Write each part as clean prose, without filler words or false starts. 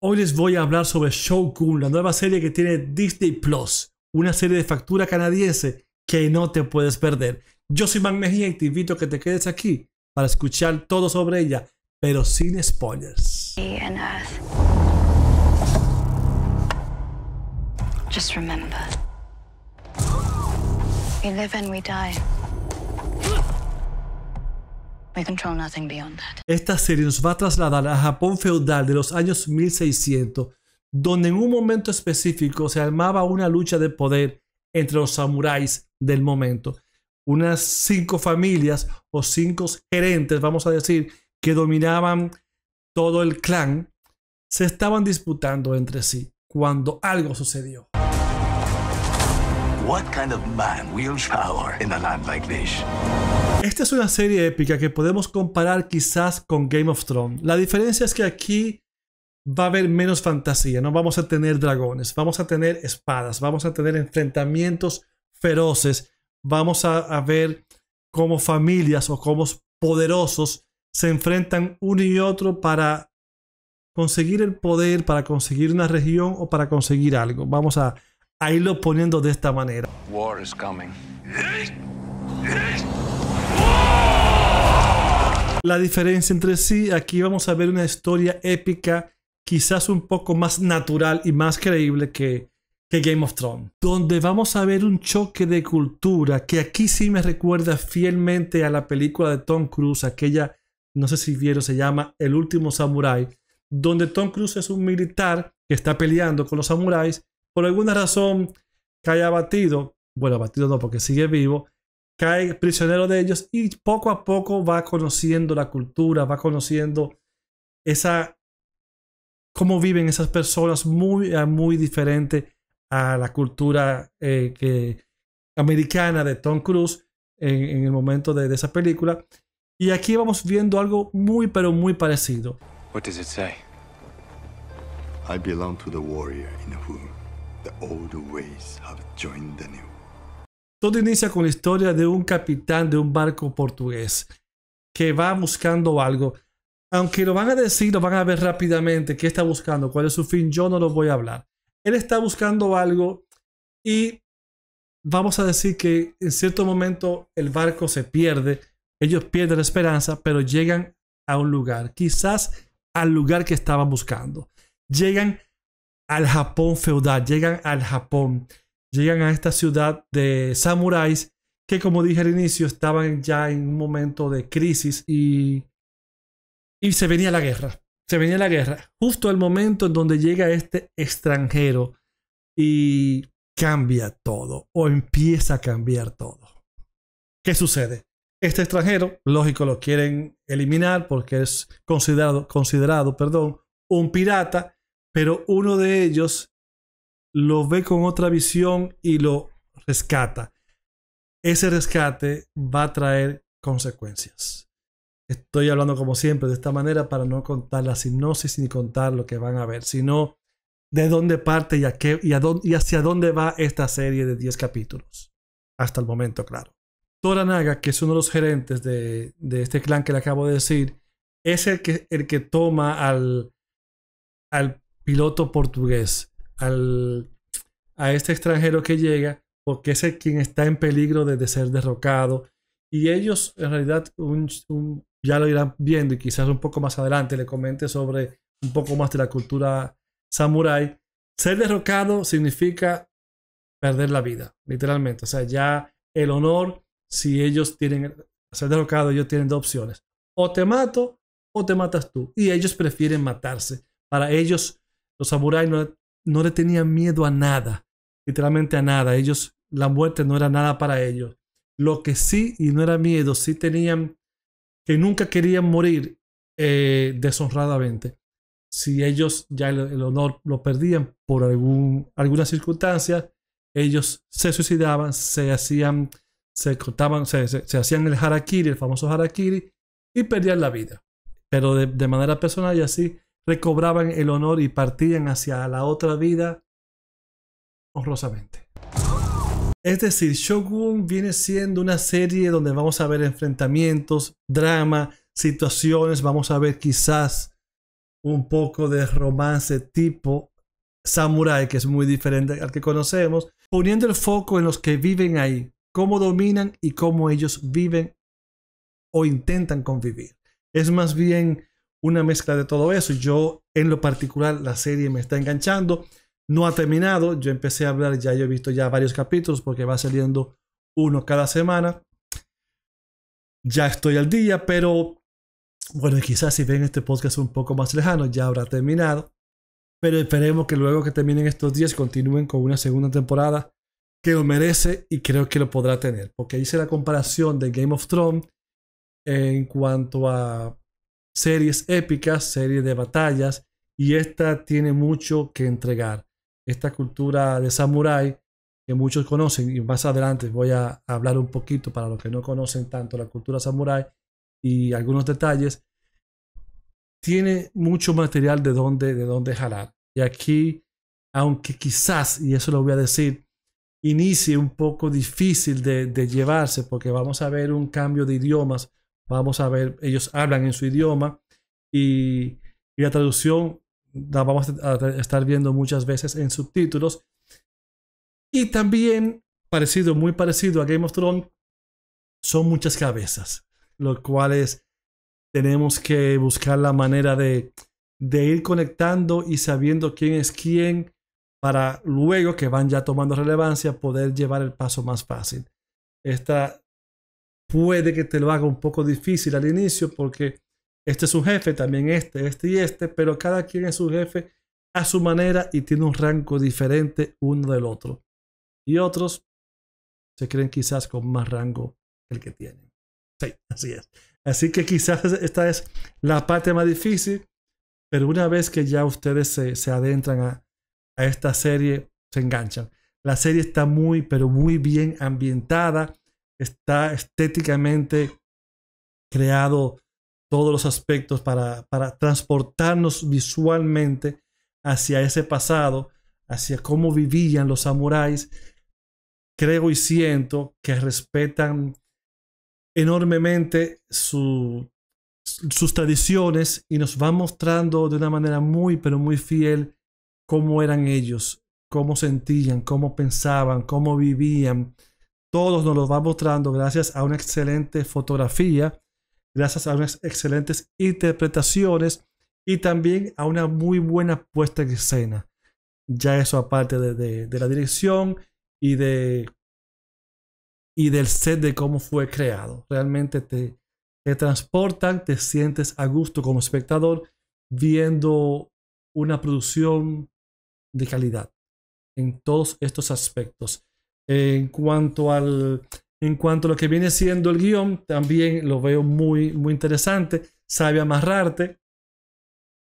Hoy les voy a hablar sobre Shogun, la nueva serie que tiene Disney Plus, una serie de factura canadiense que no te puedes perder. Yo soy Mac Mejía y te invito a que te quedes aquí para escuchar todo sobre ella, pero sin spoilers. And Earth. Just remember, we live and we die. We control nothing beyond that. Esta serie nos va a trasladar a Japón feudal de los años 1600, donde en un momento específico se armaba una lucha de poder entre los samuráis del momento. Unas 5 familias o 5 gerentes, vamos a decir, que dominaban todo el clan, se estaban disputando entre sí cuando algo sucedió. What kind of man wields power in a land like this? Esta es una serie épica que podemos comparar quizás con Game of Thrones. La diferencia es que aquí va a haber menos fantasía. No vamos a tener dragones, vamos a tener espadas, vamos a tener enfrentamientos feroces. Vamos a ver cómo familias o cómo poderosos se enfrentan uno y otro para conseguir el poder, para conseguir una región o para conseguir algo. Vamos a irlo poniendo de esta manera. War is coming. La diferencia entre sí, aquí vamos a ver una historia épica, quizás un poco más natural y más creíble que Game of Thrones, donde vamos a ver un choque de cultura que aquí sí me recuerda fielmente a la película de Tom Cruise, aquella, no sé si vieron, se llama El último samurái, donde Tom Cruise es un militar que está peleando con los samuráis, por alguna razón cae abatido, bueno, abatido no porque sigue vivo, cae prisionero de ellos y poco a poco va conociendo la cultura, va conociendo cómo viven esas personas muy diferente a la cultura americana de Tom Cruise en el momento de esa película. Y aquí vamos viendo algo pero muy parecido. What does it say? I belong to the warrior in whom the old ways have joined the new. Todo inicia con la historia de un capitán de un barco portugués que va buscando algo. Aunque lo van a decir, lo van a ver rápidamente qué está buscando, cuál es su fin, yo no lo voy a hablar. Él está buscando algo y vamos a decir que en cierto momento el barco se pierde, ellos pierden la esperanza, pero llegan a un lugar, quizás al lugar que estaban buscando. Llegan al Japón feudal, llegan a esta ciudad de samuráis que, como dije al inicio, estaban ya en un momento de crisis y se venía la guerra. Se venía la guerra. Justo el momento en donde llega este extranjero y cambia todo o empieza a cambiar todo. ¿Qué sucede? Este extranjero, lógico, lo quieren eliminar porque es considerado, un pirata, pero uno de ellos lo ve con otra visión y lo rescata. Ese rescate va a traer consecuencias. Estoy hablando como siempre de esta manera para no contar la hipnosis ni contar lo que van a ver, sino de dónde parte y hacia dónde va esta serie de 10 capítulos. Hasta el momento, claro. Toranaga, que es uno de los gerentes de este clan que le acabo de decir, es el que toma al piloto portugués, a este extranjero que llega, porque es el quien está en peligro de ser derrocado. Y ellos, en realidad, ya lo irán viendo y quizás un poco más adelante le comente sobre un poco más de la cultura samurái. Ser derrocado significa perder la vida, literalmente. O sea, ya el honor, si ellos tienen ser derrocado, ellos tienen 2 opciones. O te mato o te matas tú. Y ellos prefieren matarse. Para ellos, los samuráis no le tenían miedo a nada, literalmente a nada. Ellos, la muerte no era nada para ellos. Lo que sí, y no era miedo, sí tenían que nunca querían morir deshonradamente. Si ellos ya el honor lo perdían por alguna circunstancia, ellos se suicidaban, se hacían el harakiri, el famoso harakiri, y perdían la vida. Pero de manera personal, y así recobraban el honor y partían hacia la otra vida honrosamente. Es decir, Shogun viene siendo una serie donde vamos a ver enfrentamientos, drama, situaciones, vamos a ver quizás un poco de romance tipo samurai, que es muy diferente al que conocemos, poniendo el foco en los que viven ahí, cómo dominan y cómo ellos viven o intentan convivir. Es más bien una mezcla de todo eso. Yo, en lo particular, la serie me está enganchando. No ha terminado. Yo empecé a hablar, ya yo he visto ya varios capítulos porque va saliendo uno cada semana. Ya estoy al día, pero bueno, quizás si ven este podcast un poco más lejano, ya habrá terminado. Pero esperemos que luego que terminen estos días continúen con una segunda temporada que lo merece y creo que lo podrá tener. Porque hice la comparación de Game of Thrones en cuanto a series épicas, series de batallas, y esta tiene mucho que entregar. Esta cultura de samurái que muchos conocen, y más adelante voy a hablar un poquito para los que no conocen tanto la cultura samurái y algunos detalles, tiene mucho material de dónde jalar. Y aquí, aunque quizás, y eso lo voy a decir, inicie un poco difícil de llevarse, porque vamos a ver un cambio de idiomas, vamos a ver, ellos hablan en su idioma y la traducción la vamos a estar viendo muchas veces en subtítulos. Y también, muy parecido a Game of Thrones, son muchas cabezas, lo cual es, tenemos que buscar la manera de ir conectando y sabiendo quién es quién para luego que van ya tomando relevancia poder llevar el paso más fácil. Esta puede que te lo haga un poco difícil al inicio porque este es su jefe, también este y este, pero cada quien es su jefe a su manera y tiene un rango diferente uno del otro. Y otros se creen quizás con más rango que el que tienen. Sí, así es. Así que quizás esta es la parte más difícil, pero una vez que ya ustedes se adentran a esta serie, se enganchan. La serie está muy, pero muy bien ambientada, está estéticamente creado todos los aspectos para transportarnos visualmente hacia ese pasado, hacia cómo vivían los samuráis. Creo y siento que respetan enormemente sus tradiciones y nos va mostrando de una manera muy, pero muy fiel cómo eran ellos, cómo sentían, cómo pensaban, cómo vivían. Todos nos lo va mostrando gracias a una excelente fotografía, gracias a unas excelentes interpretaciones y también a una muy buena puesta en escena. Ya eso aparte de la dirección y del set de cómo fue creado. Realmente te transportan, te sientes a gusto como espectador viendo una producción de calidad en todos estos aspectos. En cuanto a lo que viene siendo el guión, también lo veo muy, muy interesante. Sabe amarrarte.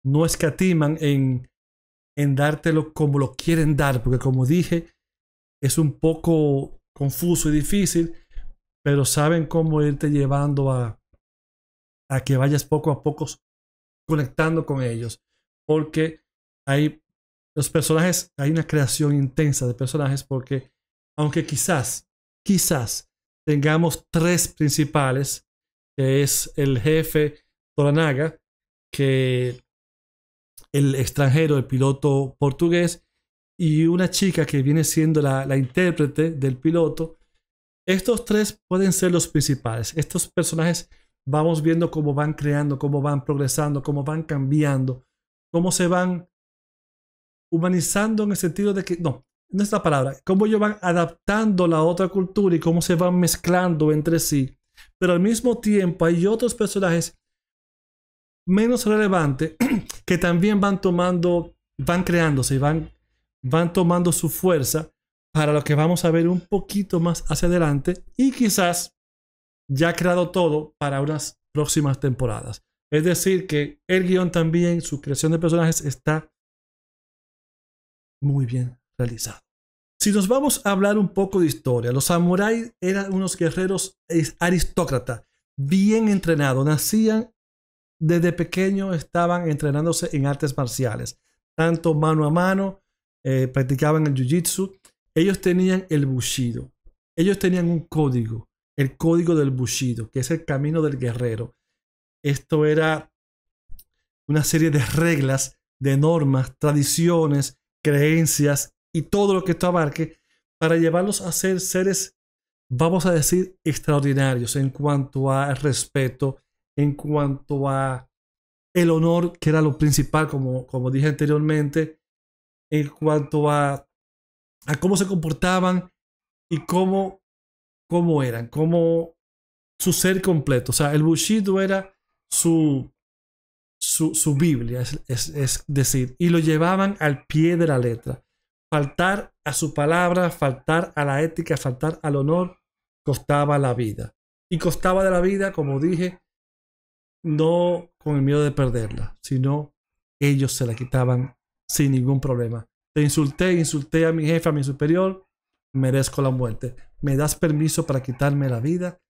No escatiman en dártelo como lo quieren dar, porque como dije, es un poco confuso y difícil, pero saben cómo irte llevando a que vayas poco a poco conectando con ellos, porque hay los personajes, hay una creación intensa de personajes, porque aunque quizás tengamos tres principales, que es el jefe Toranaga, que el extranjero, el piloto portugués, y una chica que viene siendo la intérprete del piloto. Estos tres pueden ser los principales. Estos personajes vamos viendo cómo van creando, cómo van progresando, cómo van cambiando, cómo se van humanizando en el sentido de que, no es la palabra, cómo ellos van adaptando la otra cultura y cómo se van mezclando entre sí. Pero al mismo tiempo hay otros personajes menos relevantes que también van creándose y van tomando su fuerza para lo que vamos a ver un poquito más hacia adelante y quizás ya creado todo para unas próximas temporadas. Es decir, que el guión también, su creación de personajes está muy bien realizado. Si nos vamos a hablar un poco de historia, los samuráis eran unos guerreros aristócratas, bien entrenados, nacían desde pequeño, estaban entrenándose en artes marciales, tanto mano a mano, practicaban el jiu-jitsu. Ellos tenían el bushido, ellos tenían un código, el código del bushido, que es el camino del guerrero. Esto era una serie de reglas, de normas, tradiciones, creencias y todo lo que esto abarque para llevarlos a ser seres, vamos a decir, extraordinarios en cuanto a respeto, en cuanto a el honor, que era lo principal, como dije anteriormente, en cuanto a cómo se comportaban y cómo eran, cómo su ser completo. O sea, el Bushido era su Biblia, es decir, y lo llevaban al pie de la letra. Faltar a su palabra, faltar a la ética, faltar al honor, costaba la vida. Y costaba de la vida, como dije, no con el miedo de perderla, sino ellos se la quitaban sin ningún problema. Te insulté a mi jefe, a mi superior, merezco la muerte. ¿Me das permiso para quitarme la vida?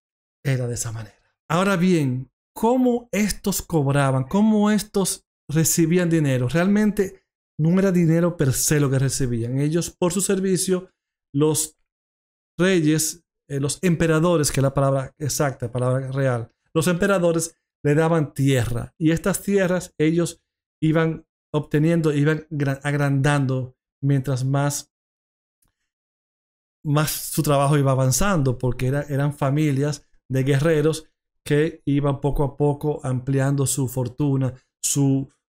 Era de esa manera. Ahora bien, ¿cómo estos cobraban? ¿Cómo estos recibían dinero? Realmente no era dinero per se lo que recibían. Ellos, por su servicio, los reyes, los emperadores, que es la palabra exacta, palabra real, los emperadores le daban tierra. Y estas tierras ellos iban obteniendo, iban agrandando mientras más su trabajo iba avanzando, porque eran familias de guerreros que iban poco a poco ampliando su fortuna,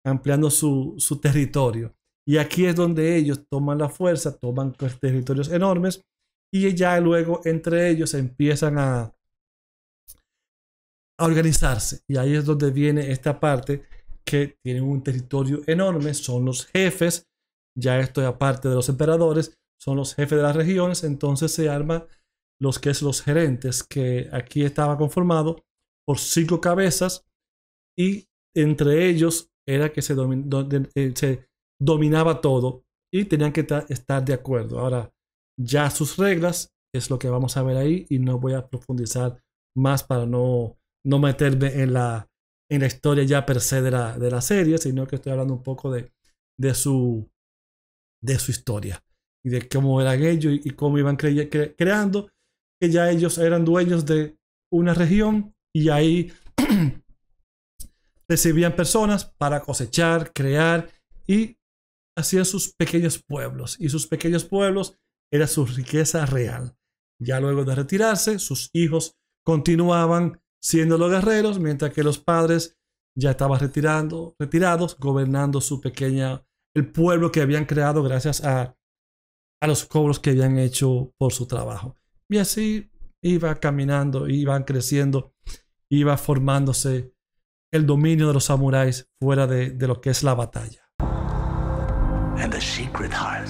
ampliando su territorio. Y aquí es donde ellos toman la fuerza, toman territorios enormes y ya luego entre ellos empiezan a organizarse. Y ahí es donde viene esta parte, que tienen un territorio enorme, son los jefes, ya esto es aparte de los emperadores, son los jefes de las regiones. Entonces se arma los que es los gerentes, que aquí estaba conformado por 5 cabezas y entre ellos era que se dominaba todo y tenían que estar de acuerdo. Ahora, ya sus reglas es lo que vamos a ver ahí y no voy a profundizar más para no meterme en la historia ya per se de la serie, sino que estoy hablando un poco de su historia y de cómo eran ellos y cómo iban creando, que ya ellos eran dueños de una región y ahí recibían personas para cosechar, crear y hacían sus pequeños pueblos. Y sus pequeños pueblos era su riqueza real. Ya luego de retirarse, sus hijos continuaban siendo los guerreros, mientras que los padres ya estaban retirados, gobernando el pueblo que habían creado gracias a los cobros que habían hecho por su trabajo. Y así iba caminando, iban creciendo, iba formándose el dominio de los samuráis fuera de lo que es la batalla. And the secret heart.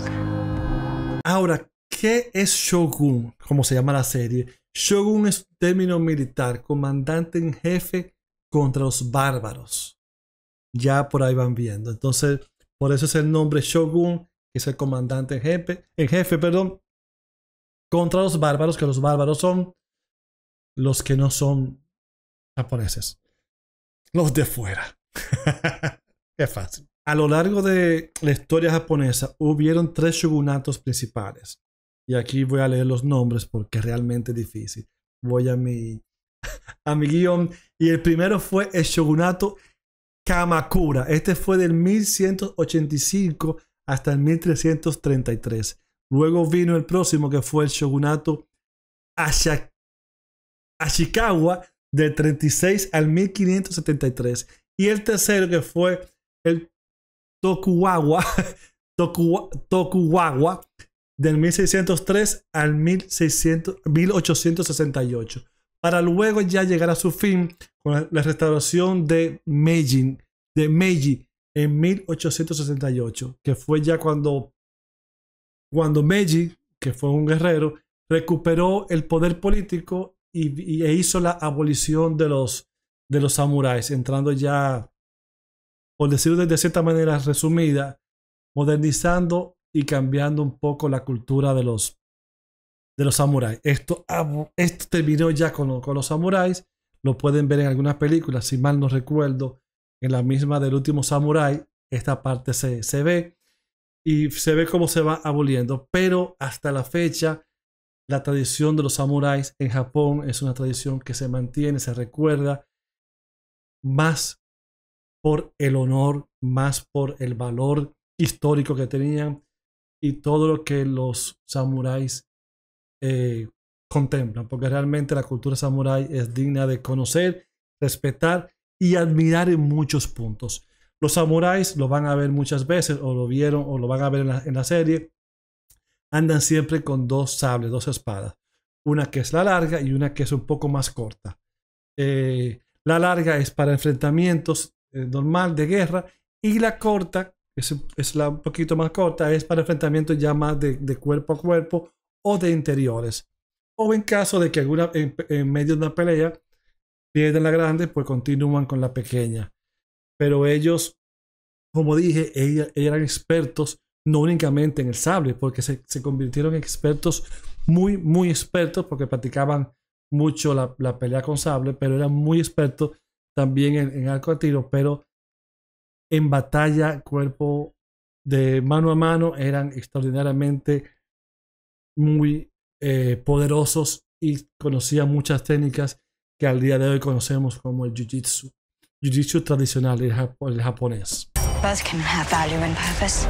Ahora, ¿qué es Shogun? Como se llama la serie. Shogun es un término militar, comandante en jefe contra los bárbaros. Ya por ahí van viendo. Entonces, por eso es el nombre Shogun, que es el comandante en jefe, contra los bárbaros, que los bárbaros son los que no son japoneses. Los de fuera. Qué fácil. A lo largo de la historia japonesa hubieron 3 shogunatos principales. Y aquí voy a leer los nombres porque es realmente difícil. Voy a mi guión. Y el primero fue el shogunato Kamakura. Este fue del 1185 hasta el 1333. Luego vino el próximo, que fue el shogunato Ashikawa, del 36 al 1573. Y el tercero, que fue el Tokugawa, del 1603 al 1868. Para luego ya llegar a su fin con la restauración de Meiji en 1868, que fue ya cuando Meiji, que fue un guerrero, recuperó el poder político e hizo la abolición de los samuráis, entrando ya, por decirlo de cierta manera resumida, modernizando y cambiando un poco la cultura de los samuráis. Esto terminó ya con los samuráis. Lo pueden ver en algunas películas, si mal no recuerdo, en la misma del último samurái, esta parte se ve y se ve cómo se va aboliendo, pero hasta la fecha la tradición de los samuráis en Japón es una tradición que se mantiene, se recuerda más por el honor, más por el valor histórico que tenían y todo lo que los samuráis contemplan, porque realmente la cultura samurái es digna de conocer, respetar y admirar en muchos puntos. Los samuráis lo van a ver muchas veces, o lo vieron, o lo van a ver en la serie. Andan siempre con dos sables, dos espadas. Una que es la larga y una que es un poco más corta. La larga es para enfrentamientos normal de guerra, y la corta, es la un poquito más corta, es para enfrentamientos ya más de cuerpo a cuerpo o de interiores. O en caso de que en medio de una pelea pierden la grande, pues continúan con la pequeña. Pero ellos, como dije, ellos eran expertos no únicamente en el sable, porque se convirtieron en expertos muy, muy expertos, porque practicaban mucho la pelea con sable, pero eran muy expertos también en arco de tiro, pero en batalla cuerpo de mano a mano eran extraordinariamente muy poderosos y conocían muchas técnicas que al día de hoy conocemos como el jiu-jitsu. Jiu-jitsu tradicional, el japonés. Both can have value and purpose.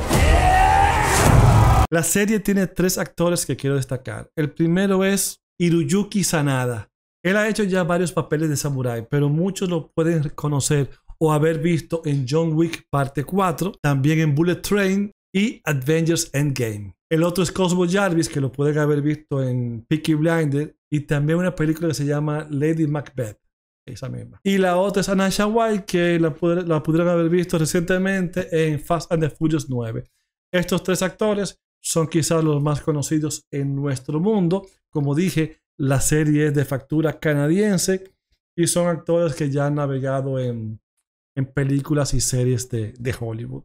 La serie tiene 3 actores que quiero destacar. El primero es Hiroyuki Sanada. Él ha hecho ya varios papeles de samurái, pero muchos lo pueden conocer o haber visto en John Wick parte 4, también en Bullet Train y Avengers Endgame. El otro es Cosmo Jarvis, que lo pueden haber visto en Peaky Blinders y también una película que se llama Lady Macbeth, esa misma. Y la otra es Anna Shawai, que la pudieron haber visto recientemente en Fast and the Furious 9. Estos 3 actores son quizás los más conocidos en nuestro mundo. Como dije, la serie es de factura canadiense y son actores que ya han navegado en películas y series de Hollywood.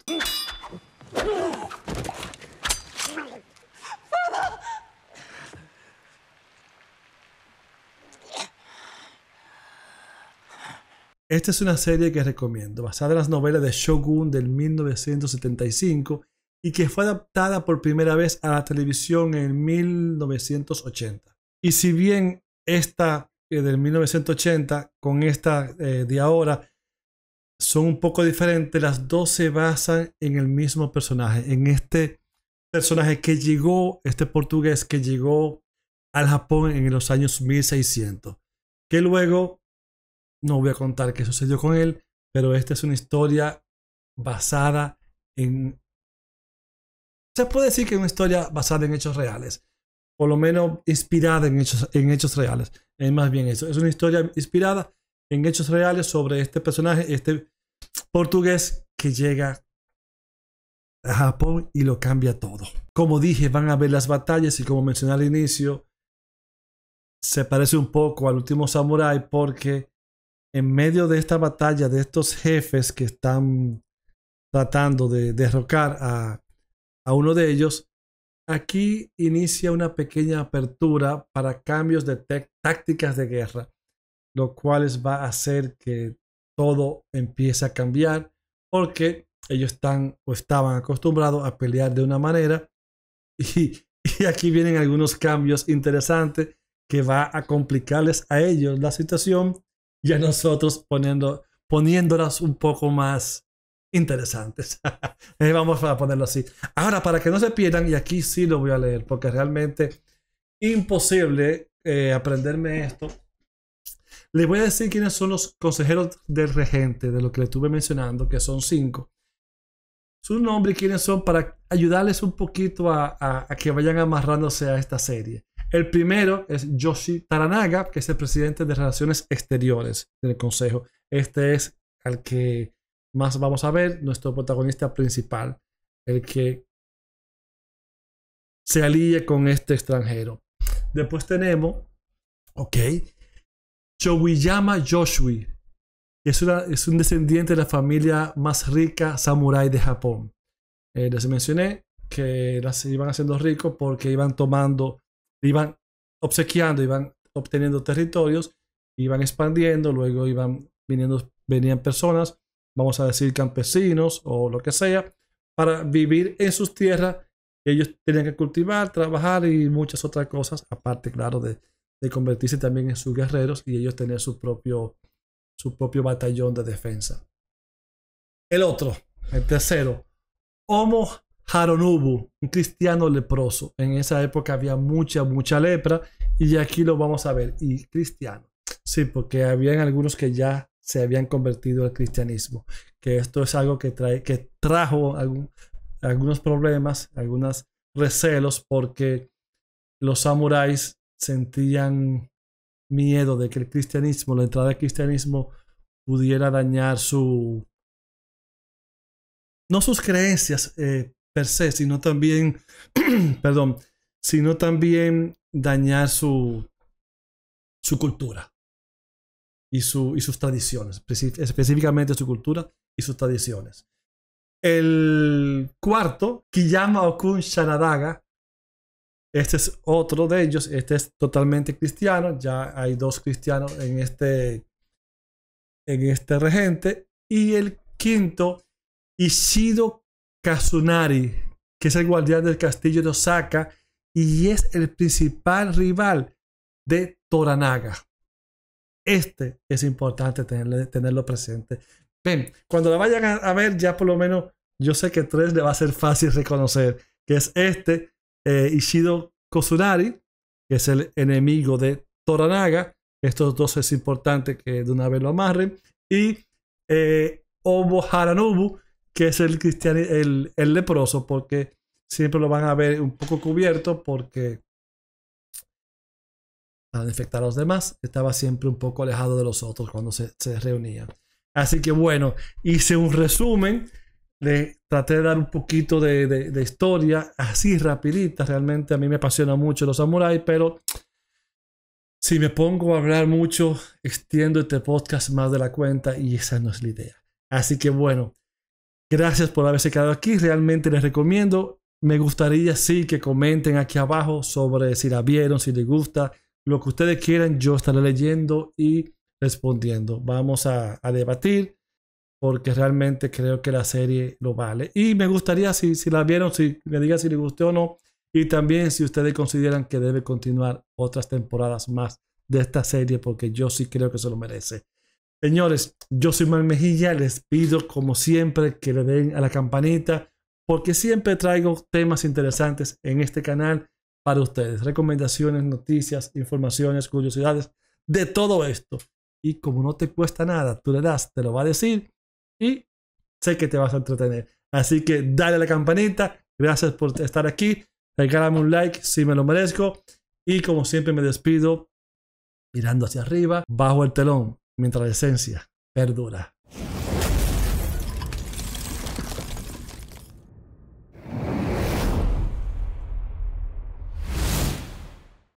Esta es una serie que recomiendo, basada en las novelas de Shogun del 1975 y que fue adaptada por primera vez a la televisión en 1980. Y si bien esta del 1980 con esta de ahora son un poco diferentes, las dos se basan en el mismo personaje, en este personaje que llegó, este portugués que llegó al Japón en los años 1600, que luego, no voy a contar qué sucedió con él, pero esta es una historia basada en... Se puede decir que es una historia basada en hechos reales, por lo menos inspirada en hechos reales. Es más bien eso, es una historia inspirada en hechos reales sobre este personaje, este portugués que llega a Japón y lo cambia todo. Como dije, van a ver las batallas y como mencioné al inicio, se parece un poco al último Samurai porque en medio de esta batalla de estos jefes que están tratando de derrocar a uno de ellos, aquí inicia una pequeña apertura para cambios de tácticas de guerra, lo cual va a hacer que todo empiece a cambiar porque ellos están o estaban acostumbrados a pelear de una manera y aquí vienen algunos cambios interesantes que va a complicarles a ellos la situación y a nosotros poniéndolas un poco más interesantes. Vamos a ponerlo así. Ahora, para que no se pierdan, y aquí sí lo voy a leer porque realmente imposible aprenderme esto. Les voy a decir quiénes son los consejeros del regente, de lo que le estuve mencionando, que son 5. Su nombre y quiénes son para ayudarles un poquito a que vayan amarrándose a esta serie. El primero es Yoshi Taranaga, que es el presidente de Relaciones Exteriores del Consejo. Este es al que más vamos a ver, nuestro protagonista principal, el que se alíe con este extranjero. Después tenemos, Choguyama Yoshui, que es un descendiente de la familia más rica samurái de Japón. Les mencioné que se iban haciendo ricos porque iban iban obsequiando, iban obteniendo territorios, iban expandiendo, luego venían personas, vamos a decir campesinos o lo que sea, para vivir en sus tierras. Ellos tenían que cultivar, trabajar y muchas otras cosas, aparte, claro, de convertirse también en sus guerreros y ellos tener su propio batallón de defensa. El otro, el tercero, Homo Haronubu, un cristiano leproso. En esa época había mucha lepra y aquí lo vamos a ver. Y cristiano. Sí, porque habían algunos que ya se habían convertido al cristianismo. Que esto es algo que trajo algunos problemas, algunos recelos, porque los samuráis sentían miedo de que el cristianismo, la entrada del cristianismo, pudiera dañar no sus creencias per se, sino también, perdón, sino también dañar su cultura y sus tradiciones, específicamente su cultura y sus tradiciones. El cuarto, Kiyama Okun Shanadaga, este es otro de ellos, este es totalmente cristiano, ya hay dos cristianos en este regente. Y el quinto, Ishido Kazunari, que es el guardián del castillo de Osaka y es el principal rival de Toranaga. Este es importante tenerlo presente. Ven, cuando la vayan a ver, ya por lo menos yo sé que 3 le va a ser fácil reconocer, que es Ishido Kazunari, que es el enemigo de Toranaga. Estos dos es importante que de una vez lo amarren. Y Homo Haronubu, que es el leproso, porque siempre lo van a ver un poco cubierto, porque para infectar a los demás estaba siempre un poco alejado de los otros cuando se reunían. Así que bueno, hice un resumen, le traté de dar un poquito de historia así rapidita. Realmente a mí me apasiona mucho los samuráis, pero si me pongo a hablar mucho, extiendo este podcast más de la cuenta y esa no es la idea. Así que bueno, gracias por haberse quedado aquí. Realmente les recomiendo. Me gustaría sí que comenten aquí abajo sobre si la vieron, si les gusta, lo que ustedes quieran. Yo estaré leyendo y respondiendo. Vamos a debatir porque realmente creo que la serie lo vale. Y me gustaría si la vieron, si me digan si les gustó o no. Y también si ustedes consideran que debe continuar otras temporadas más de esta serie, porque yo sí creo que se lo merece. Señores, yo soy Manuel Mejía. Les pido como siempre que le den a la campanita, porque siempre traigo temas interesantes en este canal para ustedes. Recomendaciones, noticias, informaciones, curiosidades, de todo esto. Y como no te cuesta nada, tú le das, te lo va a decir y sé que te vas a entretener. Así que dale a la campanita. Gracias por estar aquí. Regálame un like si me lo merezco. Y como siempre me despido mirando hacia arriba, bajo el telón, mientras la esencia perdura.